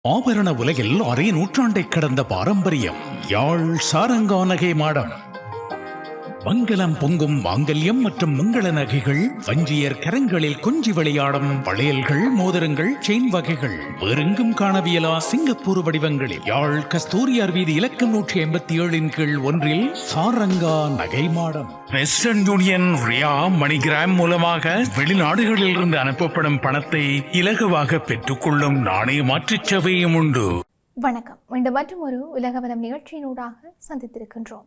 ஆபரண உலகில் அரை நூற்றாண்டை கடந்த பாரம்பரியம் யாழ் சாரங்கா நகை மாடம். மங்களம் பொங்கும் மாங்கல்யம் மற்றும் மங்கள நகைகள், வஞ்சியர் கரங்களில் கொஞ்சி விளையாடும் வளையல்கள், மோதிரங்கள், செயின் வகைகள், வேறெங்கும் காணவியலா சிங்கப்பூர் வடிவங்களில் யாழ் கஸ்தூரியார் வீதி இலக்கம் 187 கீழ் 1 சாரங்கா நகை மாடம். வெஸ்டர்ன் யூனியன், ரியா, மணிகிராம் மூலமாக வெளிநாடுகளில் இருந்து அனுப்பப்படும் பணத்தை இலகுவாக பெற்றுக்கொள்ளும் நாணய மாற்றுச் சேவையும் உண்டு. வணக்கம். மீண்டும் மற்றும் ஒரு உலகவலம் நிகழ்ச்சியினூடாக சந்தித்திருக்கின்றோம்.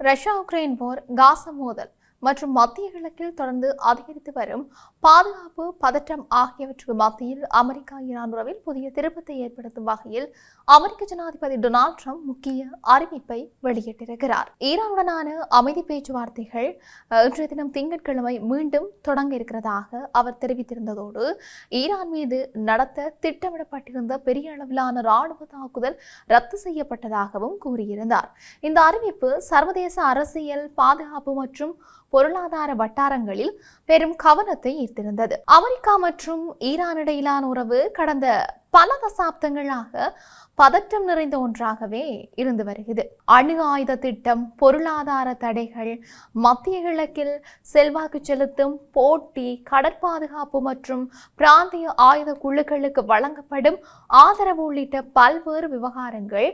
ரஷ்யா உக்ரைன் போர், காசா மோதல் மற்றும் மத்திய கிழக்கில் தொடர்ந்து அதிகரித்து வரும் பாதுகாப்பு பதற்றம் ஆகியவற்றுக்கு மத்தியில் அமெரிக்கா ஈரான் உறவில் புதிய திருப்பத்தை ஏற்படுத்தும் வகையில் அமெரிக்க ஜனாதிபதி டொனால்ட் ட்ரம்ப் முக்கிய அறிவிப்பை வெளியிட்டிருக்கிறார். ஈரானுடனான அமைதி பேச்சுவார்த்தைகள் இன்றைய தினம் திங்கட்கிழமை மீண்டும் தொடங்க இருக்கிறதாக அவர் தெரிவித்திருந்ததோடு, ஈரான் மீது நடத்த திட்டமிடப்பட்டிருந்த பெரிய அளவிலான ராணுவ தாக்குதல் ரத்து செய்யப்பட்டதாகவும் கூறியிருந்தார். இந்த அறிவிப்பு சர்வதேச அரசியல், பாதுகாப்பு மற்றும் பொருளாதார வட்டாரங்களில் பெரும் கவனத்தை ஈர்த்திருந்தது. அமெரிக்கா மற்றும் ஈரான் இடையிலான உறவு கடந்த பல தசாப்தங்களாக பதற்றம் நிறைந்த ஒன்றாகவே இருந்து வருகிறது. அணு ஆயுத திட்டம், பொருளாதார தடைகள், மத்திய கிழக்கில் செல்வாக்கு செலுத்தும் போட்டி, கடற்பாதுகாப்பு மற்றும் பிராந்திய ஆயுத குழுக்களுக்கு வழங்கப்படும் ஆதரவு உள்ளிட்ட பல்வேறு விவகாரங்கள்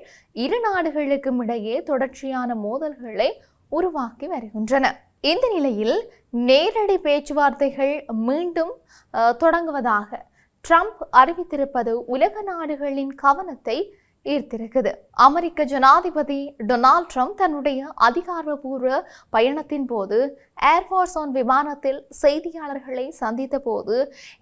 இரு நாடுகளுக்கும் இடையே தொடர்ச்சியான மோதல்களை உருவாக்கி வருகின்றன. இந்த நிலையில் நேரடி பேச்சுவார்த்தைகள் மீண்டும் தொடங்குவதாக ட்ரம்ப் அறிவித்திருப்பது உலக நாடுகளின் கவனத்தை ஈர்த்திருக்குது. அமெரிக்க ஜனாதிபதி டொனால்ட் ட்ரம்ப் தன்னுடைய அதிகாரப்பூர்வ பயணத்தின் போது ஏர்ஃபோர்ஸ் ஒன் விமானத்தில் செய்தியாளர்களை சந்தித்த போது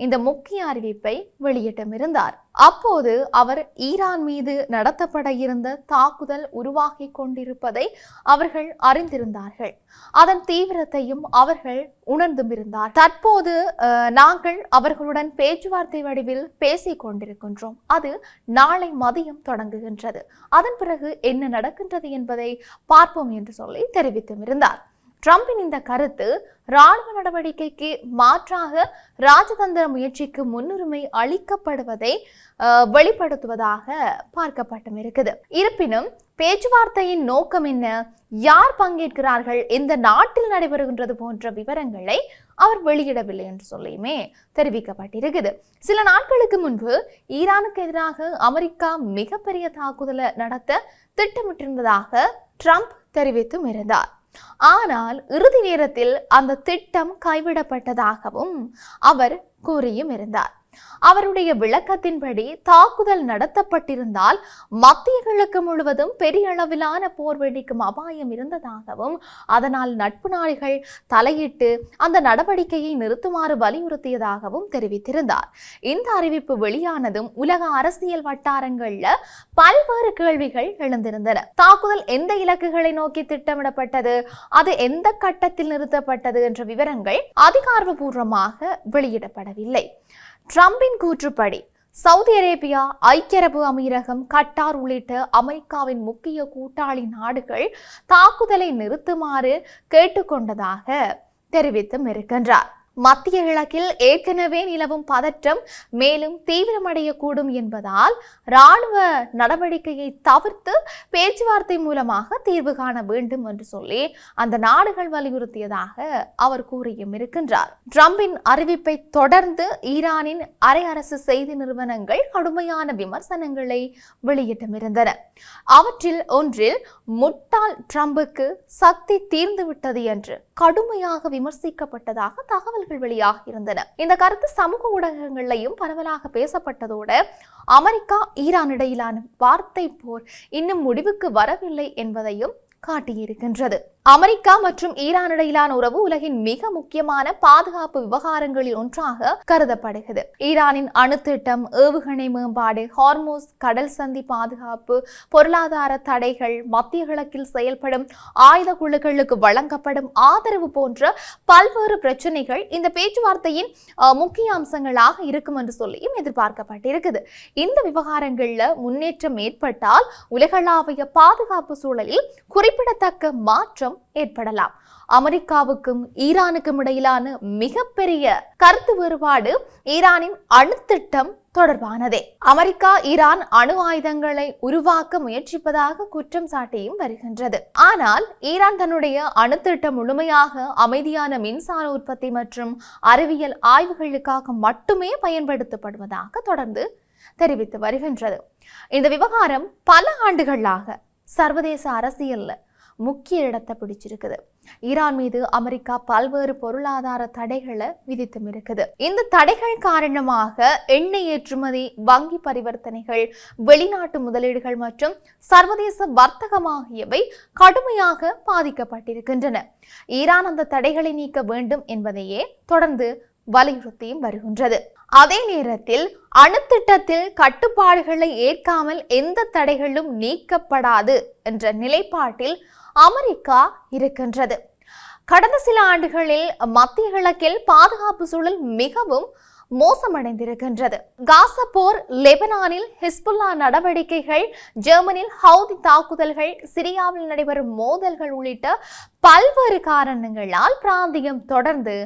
இந்த முக்கிய அறிவிப்பை வெளியிட்டிருந்தார். அப்போது அவர் ஈரான் மீது நடத்தப்பட இருந்த தாக்குதல் உருவாகி கொண்டிருப்பதை அவர்கள் அறிந்திருந்தார்கள். அதன் தீவிரத்தையும் அவர்கள் உணர்ந்துமிருந்தார். தற்போது நாங்கள் அவர்களுடன் பேச்சுவார்த்தை வடிவில் பேசிக் கொண்டிருக்கின்றோம். அது நாளை மதியம் தொடங்குகின்றது. அதன் பிறகு என்ன நடக்கின்றது என்பதை பார்ப்போம் என்று சொல்லி தெரிவித்துமிருந்தார். ட்ரம்பின் இந்த கருத்து ராணுவ நடவடிக்கைக்கு மாற்றாக ராஜதந்திர முயற்சிக்கு முன்னுரிமை அளிக்கப்படுவதை வெளிப்படுத்துவதாக பார்க்கப்பட்டும் இருக்குது. இருப்பினும் பேச்சுவார்த்தையின் நோக்கம் என்ன, யார் பங்கேற்கிறார்கள், எந்த நாட்டில் நடைபெறுகின்றது போன்ற விவரங்களை அவர் வெளியிடவில்லை என்று சொல்லியுமே தெரிவிக்கப்பட்டிருக்குது. சில நாட்களுக்கு முன்பு ஈரானுக்கு எதிராக அமெரிக்கா மிகப்பெரிய தாக்குதலை நடத்த திட்டமிட்டிருந்ததாக ட்ரம்ப் தெரிவித்தும் இருந்தார். ஆனால் இறுதி நேரத்தில் அந்த திட்டம் கைவிடப்பட்டதாகவும் அவர் கூறியும் இருந்தார். அவருடைய விளக்கத்தின்படி தாக்குதல் நடத்தப்பட்டிருந்தால் மத்திய கிழக்கு முழுவதும் பெரிய அளவிலான போர் வெடிக்கும் அபாயம் இருந்ததாகவும், அதனால் நட்பு நாடுகள் தலையிட்டு அந்த நடவடிக்கையை நிறுத்துமாறு வலியுறுத்தியதாகவும் தெரிவித்திருந்தார். இந்த அறிவிப்பு வெளியானதும் உலக அரசியல் வட்டாரங்கள்ல பல்வேறு கேள்விகள் எழுந்திருந்தன. தாக்குதல் எந்த இலக்குகளை நோக்கி திட்டமிடப்பட்டது, அது எந்த கட்டத்தில் நிறுத்தப்பட்டது என்ற விவரங்கள் அதிகாரப்பூர்வமாக வெளியிடப்படவில்லை. ட்ரம்பின் கூற்றுப்படி சவுதி அரேபியா, ஐக்கிய அரபு அமீரகம், கட்டார் உள்ளிட்ட அமெரிக்காவின் முக்கிய கூட்டாளி நாடுகள் தாக்குதலை நிறுத்துமாறு கேட்டுக்கொண்டதாக தெரிவித்தும் இருக்கின்றார். மத்திய கிழக்கில் ஏற்கனவே நிலவும் பதற்றம் மேலும் தீவிரமடையக்கூடும் என்பதால் இராணுவ நடவடிக்கையை தவிர்த்து பேச்சுவார்த்தை மூலமாக தீர்வு காண வேண்டும் என்று சொல்லி அந்த நாடுகள் வலியுறுத்தியதாக அவர் கூறியும் இருக்கின்றார். ட்ரம்பின் அறிவிப்பை தொடர்ந்து ஈரானின் அரை அரசு செய்தி நிறுவனங்கள் கடுமையான விமர்சனங்களை வெளியிட்டும் இருந்தன. அவற்றில் ஒன்றில் முட்டாள் ட்ரம்புக்கு சக்தி தீர்ந்துவிட்டது என்று கடுமையாக விமர்சிக்கப்பட்டதாக தகவல்கள் வெளியாக இருந்தன. இந்த கருத்து சமூக ஊடகங்களிலும் பரவலாக பேசப்பட்டதோடு அமெரிக்கா ஈரான் இடையிலான வார்த்தை போர் இன்னும் முடிவுக்கு வரவில்லை என்பதையும் காட்டியிருக்கின்றது. அமெரிக்கா மற்றும் ஈரான் இடையிலான உறவு உலகின் மிக முக்கியமான பாதுகாப்பு விவகாரங்களில் ஒன்றாக கருதப்படுகிறது. ஈரானின் அணுத்திட்டம், ஏவுகணை மேம்பாடு, ஹார்மோஸ் கடல் சந்தி பாதுகாப்பு, பொருளாதார தடைகள், மத்திய கிழக்கில் செயல்படும் ஆயுத குழுக்களுக்கு வழங்கப்படும் ஆதரவு போன்ற பல்வேறு பிரச்சனைகள் இந்த பேச்சுவார்த்தையின் முக்கிய அம்சங்களாக இருக்கும் என்று சொல்லியும் எதிர்பார்க்கப்பட்டிருக்குது. இந்த விவகாரங்கள்ல முன்னேற்றம் ஏற்பட்டால் உலகளாவிய பாதுகாப்பு சூழலில் குறிப்பிடத்தக்க மாற்றம் ஏற்படலாம். அமெரிக்காவுக்கும் ஈரானுக்கும் இடையிலான மிகப்பெரிய கருத்து வேறுபாடு ஈரானின் அணுத்திட்டம் தொடர்பானதே. அமெரிக்கா ஈரான் அணு ஆயுதங்களை உருவாக்க முயற்சிப்பதாக குற்றம் சாட்டியும் வருகின்றது. ஆனால் ஈரான் தன்னுடைய அணுத்திட்டம் முழுமையாக அமைதியான மின்சார உற்பத்தி மற்றும் அறிவியல் ஆய்வுகளுக்காக மட்டுமே பயன்படுத்தப்படுவதாக தொடர்ந்து தெரிவித்து வருகின்றது. இந்த விவகாரம் பல ஆண்டுகளாக சர்வதேச அரசியல்ல முக்கிய இடத்தை பிடிச்சிருக்குது. ஈரான் மீது அமெரிக்கா பல்வேறு பொருளாதார தடைகளை விதித்தும் இருக்குது. இந்த தடைகள் காரணமாக எண்ணெய் ஏற்றுமதி, வங்கி பரிவர்த்தனைகள், வெளிநாட்டு முதலீடுகள் மற்றும் சர்வதேச வர்த்தகம் ஆகியவை கடுமையாக பாதிக்கப்பட்டிருக்கின்றன. ஈரான் அந்த தடைகளை நீக்க வேண்டும் என்பதையே தொடர்ந்து வலியுறுத்தியும் வருகின்றது. அதே நேரத்தில் அணுத்திட்டத்தில் கட்டுப்பாடுகளை ஏற்காமல் எந்த தடைகளும் நீக்கப்படாது என்ற நிலைப்பாட்டில் அமெரிக்கா இருக்கின்றது. கடந்த சில ஆண்டுகளில் மத்திய கிழக்கில் பாதுகாப்பு சூழல் மிகவும் மோசமடைந்திருக்கின்றது. காசா போர், லெபனானில் ஹிஸ்புல்லா நடவடிக்கைகள், ஜெர்மனியில் ஹவுதி தாக்குதல்கள், சிரியாவில் நடைபெறும் மோதல்கள் உள்ளிட்ட பல்வேறு காரணங்களால் பிராந்தியம் தொடர்ந்து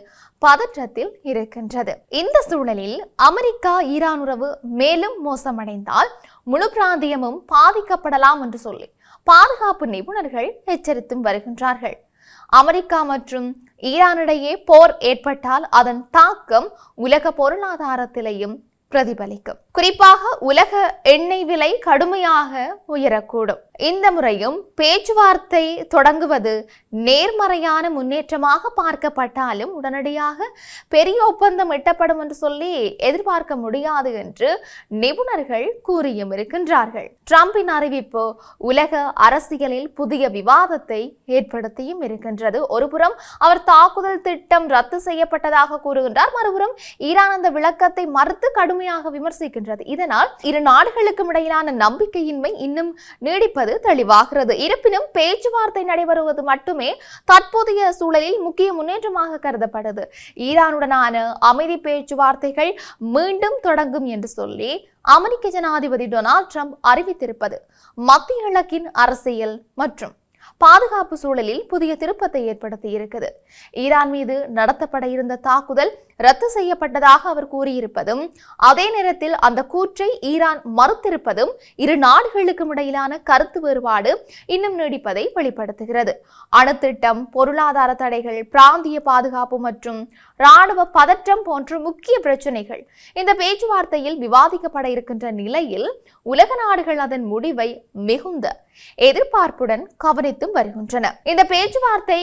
பதற்றத்தில் இருக்கின்றது. இந்த சூழலில் அமெரிக்கா ஈரான் உறவு மேலும் மோசமடைந்தால் முழு பிராந்தியமும் பாதிக்கப்படலாம் என்று சொல்லி பாதுகாப்பு நிபுணர்கள் எச்சரித்தும் வருகின்றார்கள். அமெரிக்கா மற்றும் ஈரானிடையே போர் ஏற்பட்டால் அதன் தாக்கம் உலக பொருளாதாரத்திலேயும் பிரதிபலிக்கும். குறிப்பாக உலக எண்ணெய் விலை கடுமையாக உயரக்கூடும். இந்த முறையும் பேச்சுவார்த்தை தொடங்குவது நேர்மறையான முன்னேற்றமாக பார்க்கப்பட்டாலும் உடனடியாக பெரிய ஒப்பந்தம் எட்டப்படும் என்று சொல்லி எதிர்பார்க்க முடியாது என்று நிபுணர்கள் கூறியும் இருக்கின்றார்கள். டிரம்பின் அறிவிப்பு உலக அரசியலில் புதிய விவாதத்தை ஏற்படுத்தியும் இருக்கின்றது. ஒருபுறம் அவர் தாக்குதல் திட்டம் ரத்து செய்யப்பட்டதாக கூறுகின்றார், மறுபுறம் ஈரான் அந்த விளக்கத்தை மறுத்து கடுமையாக விமர்சிக்கின்றது. இதனால் இரு நாடுகளுக்கும் இடையிலான நம்பிக்கையின்மை இன்னும் நீடிப்பது தெளிவாகிறது. இருப்பினும் பேச்சுவார்த்தை நடைபெறுவது மட்டுமே தற்போதைய சூழலில் முக்கிய முன்னேற்றமாக கருதப்படுது. ஈரானுடனான அமைதி பேச்சுவார்த்தைகள் மீண்டும் தொடங்கும் என்று சொல்லி அமெரிக்க ஜனாதிபதி டொனால்ட் ட்ரம்ப் அறிவித்திருப்பது மத்திய கிழக்கின் அரசியல் மற்றும் பாதுகாப்பு சூழலில் புதிய திருப்பத்தை ஏற்படுத்தி இருக்குது. ஈரான் மீது நடத்தப்பட இருந்த தாக்குதல் ரத்து செய்யப்பட்டதாக அவர் கூறியிருப்பதும், அதே நேரத்தில் அந்த கூற்றை ஈரான் மறுத்திருப்பதும் இரு நாடுகளுக்கும் இடையிலான கருத்து வேறுபாடு இன்னும் நீடிப்பதை வெளிப்படுத்துகிறது. அணுத்திட்டம், பொருளாதார தடைகள், பிராந்திய பாதுகாப்பு மற்றும் இராணுவ பதற்றம் போன்ற முக்கிய பிரச்சனைகள் இந்த பேச்சுவார்த்தையில் விவாதிக்கப்பட இருக்கின்ற நிலையில் உலக நாடுகள் அதன் முடிவை மிகுந்த எதிர்பார்ப்புடன் கவனித்தும் வருகின்றன. இந்த பேச்சுவார்த்தை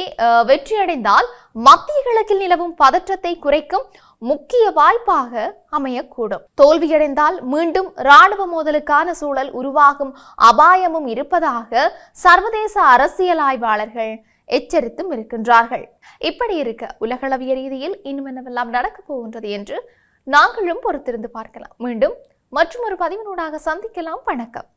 வெற்றியடைந்தால் மத்திய கிழக்கில் நிலவும் பதற்றத்தை குறைக்கும் முக்கிய வாய்ப்பாக அமையக்கூடும். தோல்வியடைந்தால் மீண்டும் இராணுவ மோதலுக்கான சூழல் உருவாகும் அபாயமும் இருப்பதாக சர்வதேச அரசியல் ஆய்வாளர்கள் எச்சரித்தும் இருக்கின்றார்கள். இப்படி இருக்க உலகளவிய ரீதியில் இன்னும் என்னவெல்லாம் நடக்கப் போகின்றது என்று நாங்களும் பொறுத்திருந்து பார்க்கலாம். மீண்டும் மற்றும் ஒரு பதிவினூடாக சந்திக்கலாம். வணக்கம்.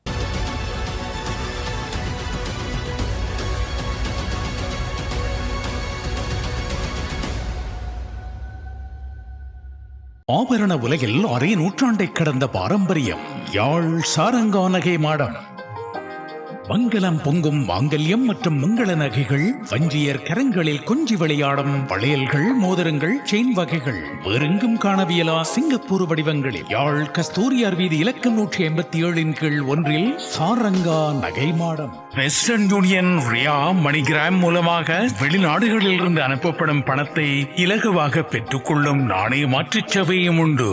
ஆபரண உலகில் அரை நூற்றாண்டை கடந்த பாரம்பரியம். யாழ் சாரங்கானகை மாடம். மங்களம் பொங்கும் மாங்கல்யம் மற்றும் மங்கள நகைகள், வஞ்சியர் கரங்களில் கொஞ்சி விளையாடும் வளையல்கள், மோதிரங்கள், செயின் வகைகள் வேறெங்கும் காணவியலா சிங்கப்பூர் வடிவங்களில் யாழ் கஸ்தூரியார் வீதி இலக்கம் 187 கீழ் 1 சாரங்கா நகை மாடம். வெஸ்டர்ன் யூனியன், ரியா, மணிகிராம் மூலமாக வெளிநாடுகளில் இருந்து அனுப்பப்படும் பணத்தை இலகுவாக பெற்றுக்கொள்ளும் நாணய மாற்றுச் சேவையும் உண்டு.